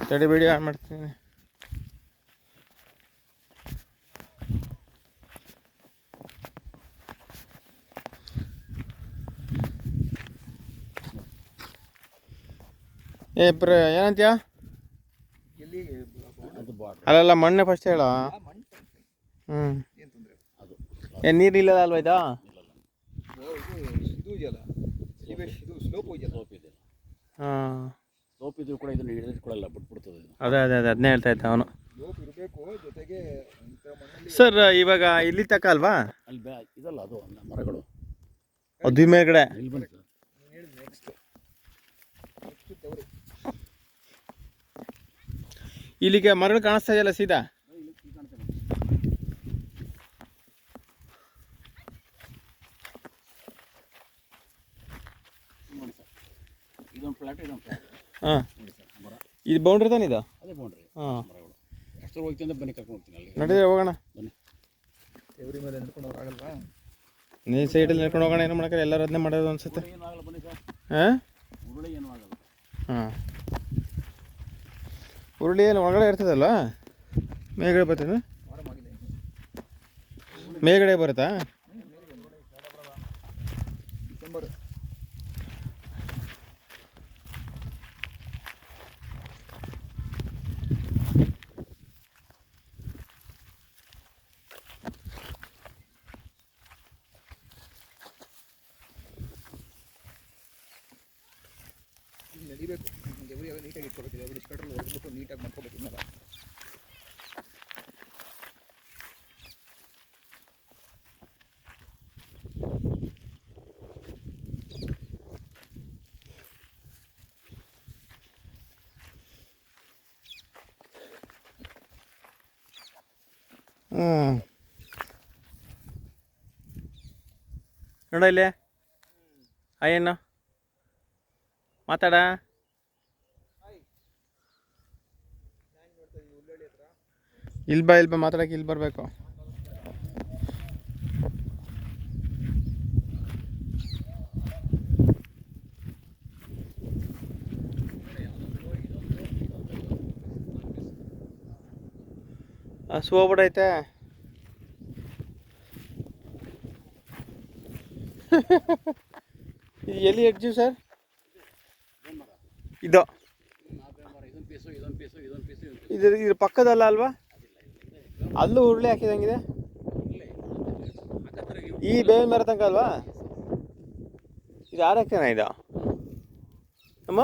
ತಡಿ video on ಮಾಡ್ತೀನಿ. ಏನಂತೀಯ? ಅಲ್ಲಲ್ಲ ಮಣ್ಣೆ ಫಸ್ಟ್ ಹೇಳ. ಏನು ನೀರಿಲ್ಲ ಅಲ್ವಾ ಇದು? ಹಾಂ, ಸೋಪ್ ಇದ್ರೂ ಕೂಡ ಇದನ್ನು ಹಿಡಿದಿಟ್ಕೊಳ್ಳಲ್ಲ, ಬಿಟ್ಬಿಡ್ತದೆ. ಅದೇ ಅದನ್ನೇ ಹೇಳ್ತಾ ಇದ್ದ ಅವನು. ಸರ್ ಇವಾಗ ಇಲ್ಲಿ ತಕ ಅಲ್ವಾ? ಅಲ್ಲಿ ಇದಲ್ಲ, ಅದು ಮರಗಳು ಅದು ಮೇಲ್ಗಡೆ ಇಲ್ಲಿ ಬಂತು. ಇಲ್ಲಿಗೆ ಮರಳು ಕಾಣಿಸ್ತಾ ಇದೆಯಲ್ಲ ಸೀದಾ. ಇದೊಂದು ಫ್ಲಾಟ್, ಇದೊಂದು ಫ್ಲಾಟ್. ಹಾಂ, ಇದು ಬೌಂಡ್ರಿ ತಾನೆ ಇದು? ಅದೇ ಬೌಂಡ್ರಿ. ಹಾಂ, ಮರಗಳು ಎಷ್ಟು ಹೋಗ್ತೀನಿ ಅಂತ ಬನ್ನಿ, ಕರ್ಕೊಂಡು ಹೋಗ್ತೀನಿ ಅಲ್ಲಿ. ನಡೀರಿ ಹೋಗೋಣ. ಬನ್ನಿ. ದೇವ್ರ ಮೇಲೆ ನಡ್ಕೊಂಡು ಹೋಗಲ್ವಾ? ನೀ ಸೈಡಲ್ಲಿ ನಡ್ಕೊಂಡು ಹೋಗೋಣ. ಏನು ಮಾಡೋಕೆ ಎಲ್ಲರೂ ಅದನ್ನೇ ಮಾಡೋದು ಅನ್ಸುತ್ತೆ. ಏನೂ ಆಗಲ್ಲ ಬನ್ನಿ ಸರ್. ಹಾಂ, ಉರುಳಿ ಏನೂ ಆಗಲ್ಲ. ಹಾಂ, ಉರುಳಿ ಏನು ಒಳಗಡೆ ಇರ್ತದಲ್ಲ, ಮೇಲ್ಗಡೆ ಬರ್ತೇನೆ. ಮೇಲ್ಗಡೆ ಬರುತ್ತಾ? ಡಿಸೆಂಬರ್ ನಡಿಬೇಕು. ದೇವ್ರಿಗೆ ಎಲ್ಲ ನೀಟಾಗಿ ಇಟ್ಕೋಬೇಕು. ದೇವ್ರಿಗೆ ಇಸ್ಕಟ್ರಲ್ಲಿ ಹೊಡೆದ್ಬಿಟ್ಟು ನೀಟಾಗಿ ಮಾಡ್ಕೋಬೇಕು. ಇನ್ನಲ್ಲ ನೋಡ ಇಲ್ಲಿ ಅಯ್ಯಣ್ಣ ಮಾತಾಡ. ಇಲ್ಲಿ ಬಾ ಮಾತಾಡಕ್ಕೆ ಇಲ್ಲಿ ಬರಬೇಕು. ಹಸು ಹೋಗ್ಬಿಡೈತೆ. ಇದು ಎಲ್ಲಿ ಎಡ್ಜು ಸರ್? ಇದು ಇದ್ರ ಪಕ್ಕದಲ್ಲ ಅಲ್ವಾ? ಅಲ್ಲೂ ಉರುಳಿ ಹಾಕಿದಂಗಿದೆ. ಈ ಬೇವಿನ ಮರ ತನಕ ಅಲ್ವಾ? ಇದು 6 ಎಕರೆನಾ ಇದು? ಅಮ್ಮ?